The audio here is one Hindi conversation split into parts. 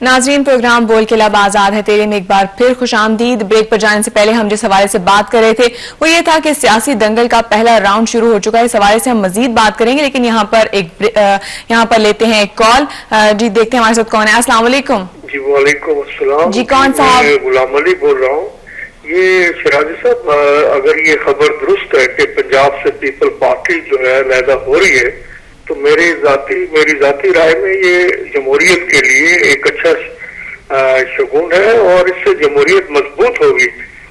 नाजरीन, प्रोग्राम बोल के लब आजाद है तेरे में एक बार फिर खुशामदीद। ब्रेक पर जाने से पहले हम जिस हवाले से बात कर रहे थे वो ये था कि सियासी दंगल का पहला राउंड शुरू हो चुका है। इस हवाले से हम मजीद बात करेंगे, लेकिन यहाँ पर लेते हैं एक कॉल। जी, देखते हैं हमारे साथ कौन है। अस्सलाम वालेकुम। जी वालेकुम अस्सलाम। जी, कौन साहब? मैं गुलाम अली बोल रहा हूँ। ये शराजी साहब, अगर ये खबर दुरुस्त है कि पंजाब से पीपल पार्टी जो है अलहदा हो रही है, तो मेरी जाती राय में ये जमहूरियत के लिए एक अच्छा शगुन है और इससे जमहूरियत मजबूत होगी।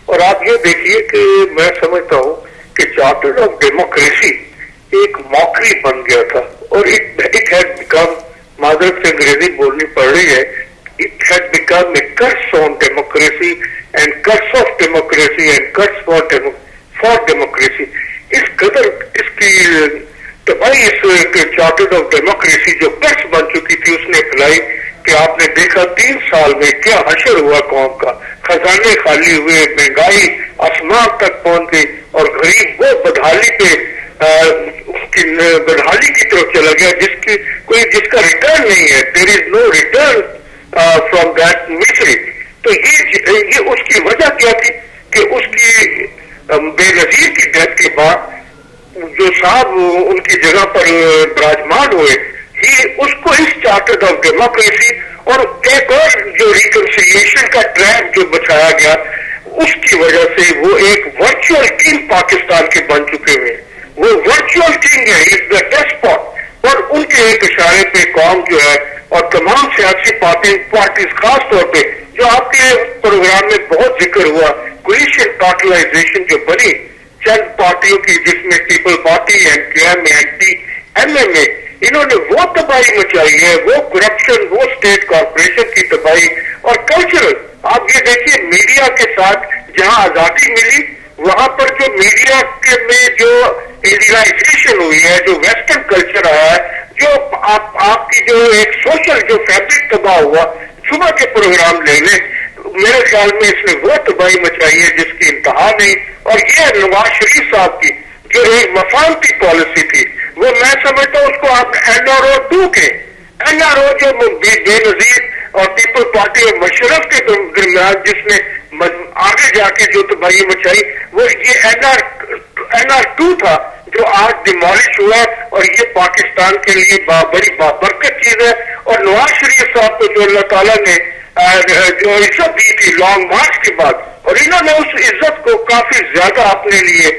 और आप ये देखिए कि मैं समझता हूँ कि चार्टर ऑफ डेमोक्रेसी एक मॉकरी बन गया था और इट हैड बिकम, माजरत से अंग्रेजी बोलनी पड़ रही है, it had become a curse on democracy and curse of democracy and curse for democracy. इस कदर इसकी तबाही इस चार्टर ऑफ डेमोक्रेसी जो कर्स बन चुकी थी उसने फैलाई कि आपने देखा 3 साल में क्या हशर हुआ कौम का। खजाने खाली हुए, महंगाई आसमान तक पहुंच गई और गरीब वो बदहाली पे बदहाली की तरफ चला गया जिसका रिटर्न नहीं है। There is no return from that misery. तो ये उसकी वजह क्या थी कि उसकी बेनजीर की डेथ के बाद जो साहब उनकी जगह पर विराजमान हुए ही उसको इस चार्टर ऑफ डेमोक्रेसी और एक और जो रिकंसिलिएशन का ट्रैक जो बचाया गया उसकी वजह से वो एक वर्चुअल किंग पाकिस्तान के बन चुके हुए। वो वर्चुअल किंग है, इज द डेस्पॉट। और उनके एक इशारे पे कौम जो है और तमाम सियासी पार्टीज खास तौर पे जो आपके प्रोग्राम में बहुत जिक्र हुआ, कोलिशन पार्टिलाइजेशन जो बनी चंद पार्टियों की, जिसमें पीपल पार्टी, एनकेएम, एनएमए, इन्होंने वो तबाही मचाई है, वो करप्शन, वो स्टेट कॉर्पोरेशन की तबाही और कल्चरल। आप ये देखिए मीडिया के साथ जहां आजादी मिली वहां पर जो मीडिया के में जो इंडियनाइजेशन हुई है, जो वेस्टर्न कल्चर आया है, जो आपकी जो एक सोशल जो फैब्रिक तबाह हुआ, सुबह के प्रोग्राम ले लें, मेरे ख्याल में इसने वो तबाही मचाई है जिसकी इंतहा नहीं। और ये नवाज शरीफ साहब की जो एक मफानती पॉलिसी थी, वो मैं समझता हूँ उसको आप NRO 2 के NRO जो बेनजीर और पीपल पार्टी और मुशर्रफ के दरमियान जिसने आगे जाके जो तबाही मचाई, वो ये NR 2 था जो आज डिमोलिश हुआ और ये पाकिस्तान के लिए बड़ी बाबरकत चीज है। और नवाज शरीफ साहब को जो अल्लाह ताला ने जो इज्जत दी थी लॉन्ग मार्च के बाद, और इन्होंने उस इज्जत को काफी ज्यादा अपने लिए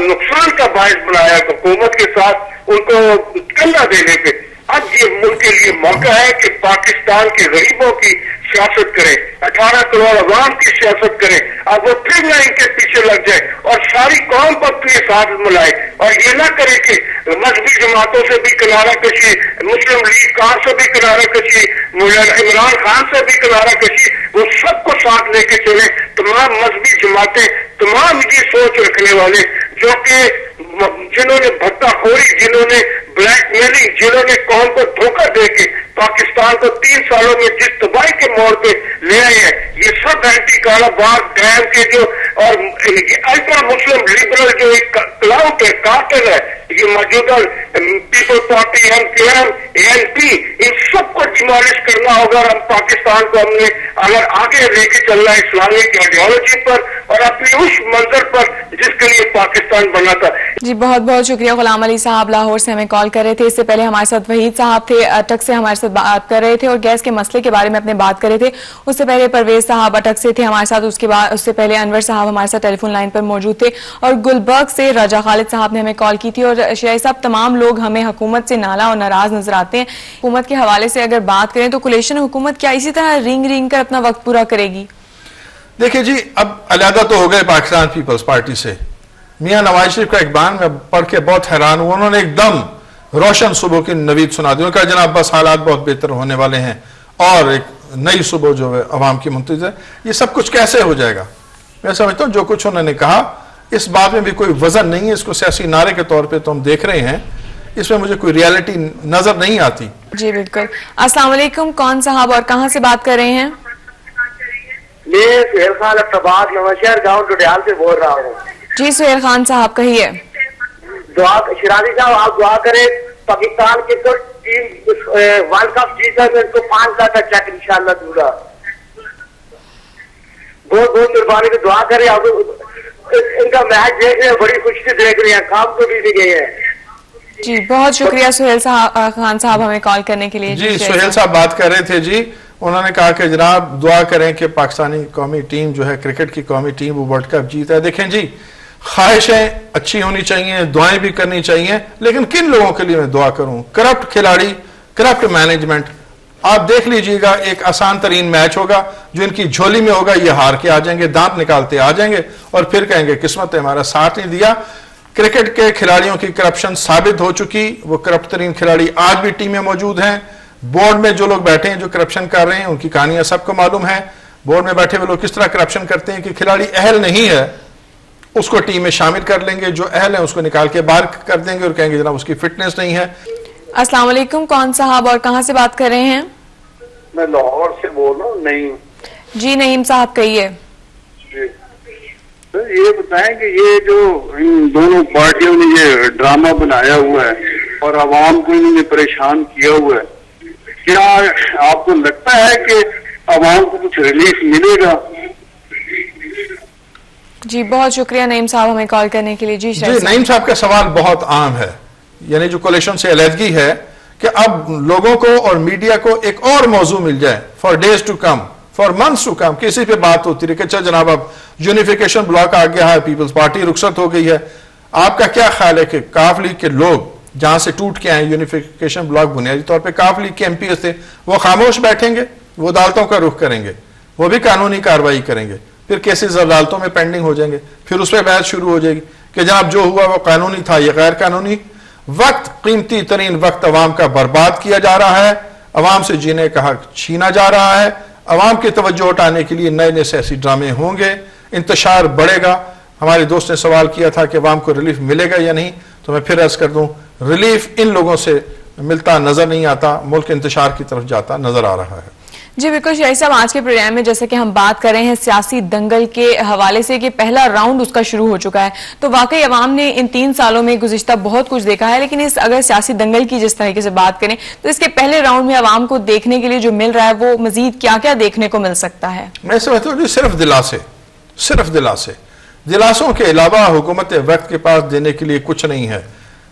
नुकसान का बायस बनाया हुकूमत के साथ उनको कंधा देने पे। अब ये मुल्क के लिए मौका है कि पाकिस्तान के गरीबों की सियासत करें, 18 करोड़ अवाम की सियासत करें। अब वो फिर ना इनके पीछे लग जाए और सारी कौम पर अपने साथ मिलाए और ये ना करे कि मजहबी जमातों से भी किनारा कशी, मुस्लिम लीग कार से भी किनारा कशी, इमरान खान से भी किनारा कशी, वो सबको साथ लेके चले। तमाम मजहबी जमातें, तमाम ये सोच रखने वाले जो कि जिन्होंने भत्ताखोरी, जिन्होंने ब्लैकमेलिंग, जिन्होंने कौम को धोखा देके पाकिस्तान को 3 सालों में जिस तबाही के मोड़ पे ले आए हैं, ये सब एंटी कारोबार डैम के जो और अल्ट्रा मुस्लिम लिबरल जो एक क्लाउड है, कार्टल है, ये मौजूदा पीपल पार्टी, एनकेएम, एएनपी, इन सबको डिमोलिश करना होगा। हम पाकिस्तान को हमने अगर आगे लेके चलना है इस्लामिक आइडियोलॉजी पर और अपनी उस मंजर पर जिसके लिए पाकिस्तान बना था। जी, बहुत बहुत शुक्रिया। गुलाम अली साहब लाहौर से हमें कॉल कर रहे थे। इससे पहले हमारे साथ वहीद साहब थे, अटक से हमारे साथ बात कर रहे थे और गैस के मसले के बारे में अपने बात कर रहे थे। उससे पहले परवेज साहब अटक से थे हमारे साथ, उससे पहले अनवर साहब हमारे साथ टेलीफोन लाइन पर मौजूद थे और गुलबर्ग से राजा खालिद साहब ने हमें कॉल की थी। और शराजी साहब, तमाम लोग हमें हुकूमत से नाला और नाराज नजर आते हैं। हुकूमत के हवाले से अगर बात करें तो कोलिशन हुकूमत क्या इसी तरह रिंग कर अपना वक्त पूरा करेगी? देखिए जी, अब अलहदा तो हो गए पाकिस्तान पीपल्स पार्टी से। मियां नवाज शरीफ का एक बयान मैं पढ़ के बहुत हैरान हुआ। उन्होंने एकदम रोशन सुबह की नवीद सुना दी। उन्होंने कहा जनाब बस हालात बहुत बेहतर होने वाले हैं और एक नई सुबह जो है अवाम की मुंतज़िर है। ये सब कुछ कैसे हो जाएगा? मैं समझता हूँ जो कुछ उन्होंने कहा इस बात में भी कोई वजन नहीं है। इसको सियासी नारे के तौर पर तो हम देख रहे हैं, इसमें मुझे कोई रियलिटी नजर नहीं आती। जी बिल्कुल। अस्सलाम वालेकुम, कौन साहब और कहाँ से बात कर रहे हैं? मैं सुहेल खान अफ्ताबाद नवाशहर गाँव डुडियाल से बोल रहा हूँ। जी सुहेल खान साहब कहिए। दुआ, शिराजी साहब आप दुआ करें पाकिस्तान के तो टीम वर्ल्ड कप जीता मैं इनको 5 लाख का चेक इंशाल्लाह दूंगा। बहुत बहुत मेहरबानी की दुआ करें। आप इनका मैच देख रहे हैं, बड़ी खुशी से देख रहे हैं, काम तो भी गए हैं। जी बहुत शुक्रिया सुहेल खान साहब हमें कॉल करने के लिए। जी सुहेल साहब बात कर रहे थे जी, उन्होंने कहा कि जनाब दुआ करें कि पाकिस्तानी कौमी टीम जो है, क्रिकेट की कौमी टीम, वो वर्ल्ड कप जीता है। देखें जी, ख्वाहिशें अच्छी होनी चाहिए, दुआएं भी करनी चाहिए, लेकिन किन लोगों के लिए मैं दुआ करूं? करप्ट खिलाड़ी, करप्ट मैनेजमेंट। आप देख लीजिएगा, एक आसान तरीन मैच होगा, जो इनकी झोली में होगा, ये हार के आ जाएंगे, दांत निकालते आ जाएंगे और फिर कहेंगे किस्मत ने हमारा साथ नहीं दिया। क्रिकेट के खिलाड़ियों की करप्शन साबित हो चुकी, वो करप्ट तरीन खिलाड़ी आज भी टीम में मौजूद हैं। बोर्ड में जो लोग बैठे हैं, जो करप्शन कर रहे हैं, उनकी कहानियां सबको मालूम है। बोर्ड में बैठे हुए लोग किस तरह करप्शन करते हैं कि खिलाड़ी अहल नहीं है उसको टीम में शामिल कर लेंगे, जो अहल है उसको निकाल के बाहर कर देंगे और कहेंगे जनाब उसकी फिटनेस नहीं है। अस्सलाम वालेकुम, कौन साहब और कहां से बात कर रहे हैं? मैं लाहौर से बोल रहा हूँ। नहीं जी नईम साहब कहिए। तो ये बताएं कि ये जो इन दोनों पार्टियों ने ये ड्रामा बनाया हुआ है और आवाम को इन्होंने परेशान किया हुआ है, क्या आपको लगता है कि आवाम को कुछ रिलीफ मिलेगा? जी बहुत शुक्रिया नईम साहब हमें कॉल करने के लिए। जी नईम साहब का सवाल बहुत आम है, यानी जो कोलिशन से अलहदगी है कि अब लोगों को और मीडिया को एक और मौजू मिल जाए for days to come, for months to come, किसी पे बात होती रही कि अच्छा जनाब अब यूनिफिकेशन ब्लॉक आ गया है, पीपल्स पार्टी रुखसत हो गई है। आपका क्या ख्याल है कि काफ लीग के लोग जहां से टूट के आए यूनिफिकेशन ब्लॉक, बुनियादी तौर पर काफ लीग के एमपी थे, वो खामोश बैठेंगे? वो अदालतों का रुख करेंगे, वो भी कानूनी कार्रवाई करेंगे, फिर केसेस अदालतों में पेंडिंग हो जाएंगे, फिर उस पर बहस शुरू हो जाएगी कि जनाब जो हुआ वो कानूनी था या गैर कानूनी। वक्त, कीमती तरीन वक्त अवाम का बर्बाद किया जा रहा है, अवाम से जीने का हक छीना जा रहा है, अवाम की तवज्जो हटाने के लिए नए नए सियासी ड्रामे होंगे, इंतशार बढ़ेगा। हमारे दोस्त ने सवाल किया था कि अवाम को रिलीफ मिलेगा या नहीं, तो मैं फिर अर्ज कर दूं, रिलीफ इन लोगों से मिलता नजर नहीं आता, मुल्क इंतशार की तरफ जाता नजर आ रहा है। जी बिल्कुल शाही साहब, आज के प्रोग्राम में जैसे कि हम बात कर रहे हैं सियासी दंगल के हवाले से कि पहला राउंड उसका शुरू हो चुका है, तो वाकई अवाम ने इन 3 सालों में गुज़िश्ता बहुत कुछ देखा है, लेकिन इस अगर सियासी दंगल की जिस तरीके से बात करें तो इसके पहले राउंड में अवाम को देखने के लिए जो मिल रहा है वो मजीद क्या क्या देखने को मिल सकता है? मैं समझता हूँ सिर्फ दिलासे, सिर्फ दिलासे, दिलासों के अलावा हुकूमत वक्त के पास देने के लिए कुछ नहीं है।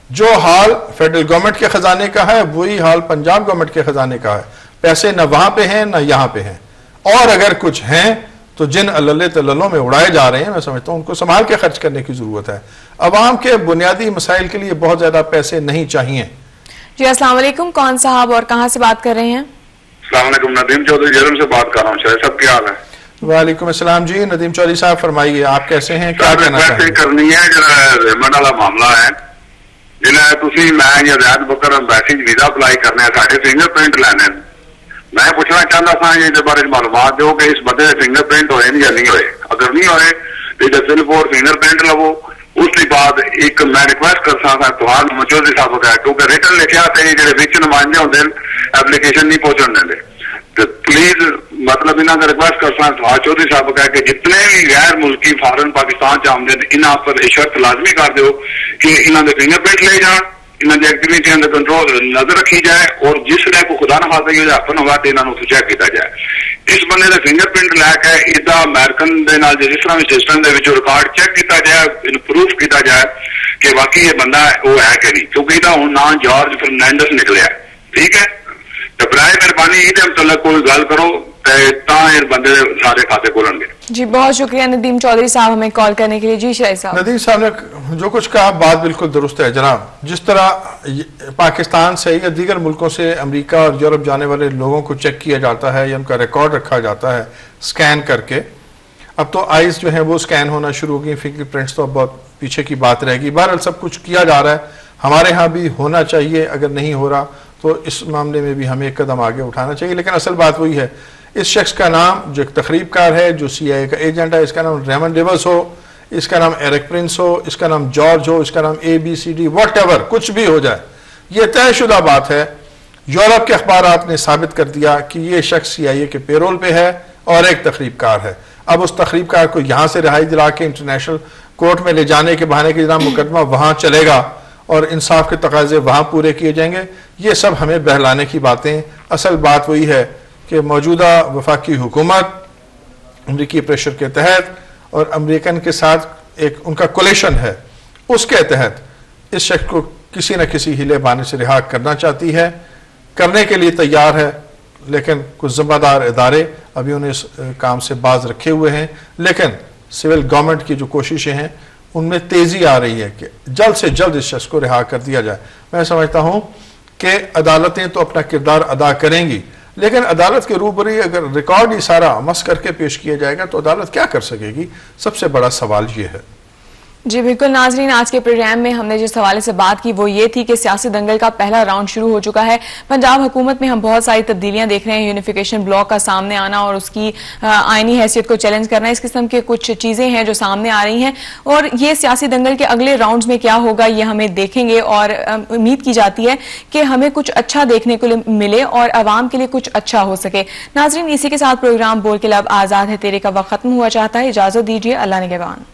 जो हाल फेडरल गवर्नमेंट के खजाने का है वही हाल पंजाब गवर्नमेंट के खजाने का है। पैसे न वहां पे हैं न यहां पे हैं, और अगर कुछ हैं तो जिन अल्ले तल्लों में उड़ाए जा रहे हैं, मैं समझता हूं उनको संभाल के खर्च करने की जरूरत है। अवाम के बुनियादी मसाइल के लिए बहुत ज्यादा पैसे नहीं चाहिए। जी अस्सलाम वालेकुम, कौन साहब और कहां से बात कर रहे हैं? अस्सलाम वालेकुम, नदीम चौधरी जरम से बात कर रहा हूँ। शायद सब क्या हाल है? वालेकुम अस्सलाम जी, नदीम चौधरी साहब फरमाइए, आप कैसे हैं, क्या कहना चाहते हैं? करनी है जरा रेमंड वाला मामला है, जिन्हें तुसी मैं या जैद बकर एम्बेसी वीजा अप्लाई करने साढ़े फिंगरप्रिंट लेने, मैं पूछना चाहता था ये बारे मालूमात दो कि इस बंदे फिंगरप्रिंट होए या नहीं होए। अगर नहीं होए तो सिर्फ और फिंगरप्रिंट लवो। उसके बाद एक मैं रिक्वेस्ट कर सकता तुहार चौधरी साहब का, क्योंकि रिटन लिखा थे जो विच नुमाइंदे होंगे एप्लीकेशन नहीं पहुंचने देंगे, तो प्लीज मतलब इन्हों का रिक्वेस्ट कर सकता तुहार चौधरी साहब का कि जितने भी गैर मुल्की फॉरन पाकिस्तान च आमदे इन्हों पर शर्त लाजमी कर दो कि इन्हों के फिंगरप्रिंट ले जान, इन्होंने एक्टिविटी अंदर कंट्रोल नजर रखी जाए, और जिसने को खुदा न खासा हापन होगा तो इन्होंने चेक किया जाए। इस बंदे का फिंगरप्रिंट लैके इसका अमेरिकन जिस तरह सिस्टम के रिकॉर्ड चेक किया जाए, प्रूफ किया जाए कि वाकई ये बंदा वो है कि नहीं, क्योंकि इसका हूँ ना जॉर्ज फर्नांडिस निकलिया। ठीक है, तो बराए मेहरबानी ये मतलब कोई गल करो बंदे सारे खाते खोलेंगे। जी बहुत शुक्रिया नदीम चौधरी साहब हमें कॉल करने के लिए। जी शाही साहब, नदीम साहब ने जो कुछ कहा बात बिल्कुल दुरुस्त है जनाब। जिस तरह पाकिस्तान से या दीगर मुल्कों से अमेरिका और यूरोप जाने वाले लोगों को चेक किया जाता है या उनका रिकॉर्ड रखा जाता है स्कैन करके, अब तो आइज जो है वो स्कैन होना शुरू हो गई, फिंगरप्रिंट्स तो अब बहुत पीछे की बात रहेगी। बहरहाल सब कुछ किया जा रहा है, हमारे यहाँ भी होना चाहिए, अगर नहीं हो रहा तो इस मामले में भी हमें एक कदम आगे उठाना चाहिए। लेकिन असल बात वही है, इस शख्स का नाम जो एक तकरीबकार है, जो CIA का एजेंट है, इसका नाम रेमंड डेविस हो, इसका नाम एरिक प्रिंस हो, इसका नाम जॉर्ज हो, इसका नाम ABCD व्हाटएवर कुछ भी हो जाए, ये तयशुदा बात है। यूरोप के अखबारात ने साबित कर दिया कि ये शख्स CIA के पेरोल पे है और एक तकरीबकार है। अब उस तकरीबकार को यहाँ से रिहाई दिला के इंटरनेशनल कोर्ट में ले जाने के बहाने के जनाब मुकदमा वहां चलेगा और इंसाफ के तकाजे वहां पूरे किए जाएंगे। ये सब हमें बहलाने की बातें। असल बात वही है कि मौजूदा वफाकी हुकूमत अमरीकी प्रेशर के तहत और अमरीकन के साथ एक उनका कोलेशन है, उसके तहत इस शख्स को किसी न किसी हीले बहाने से रिहा करना चाहती है, करने के लिए तैयार है, लेकिन कुछ जिम्मेदार इदारे अभी उन्हें इस काम से बाज रखे हुए हैं। लेकिन सिविल गवर्नमेंट की जो कोशिशें हैं उनमें तेजी आ रही है कि जल्द से जल्द इस शख्स को रिहा कर दिया जाए। मैं समझता हूं कि अदालतें तो अपना किरदार अदा करेंगी, लेकिन अदालत के रूबरू अगर रिकॉर्ड ही सारा मस करके पेश किया जाएगा तो अदालत क्या कर सकेगी? सबसे बड़ा सवाल ये है। जी बिल्कुल नाजरीन, आज के प्रोग्राम में हमने जिस हवाले से बात की वो ये थी कि सियासी दंगल का पहला राउंड शुरू हो चुका है। पंजाब हुकूमत में हम बहुत सारी तब्दीलियां देख रहे हैं, यूनिफिकेशन ब्लॉक का सामने आना और उसकी आईनी हैसियत को चैलेंज करना, इस किस्म के कुछ चीजें हैं जो सामने आ रही हैं। और ये सियासी दंगल के अगले राउंड्स में क्या होगा ये हमें देखेंगे और उम्मीद की जाती है कि हमें कुछ अच्छा देखने को मिले और आवाम के लिए कुछ अच्छा हो सके। नाजरीन, इसी के साथ प्रोग्राम बोल के लब आजाद है तेरे का वक्त खत्म हुआ चाहता है। इजाजत दीजिए, अल्लाह निगहबान।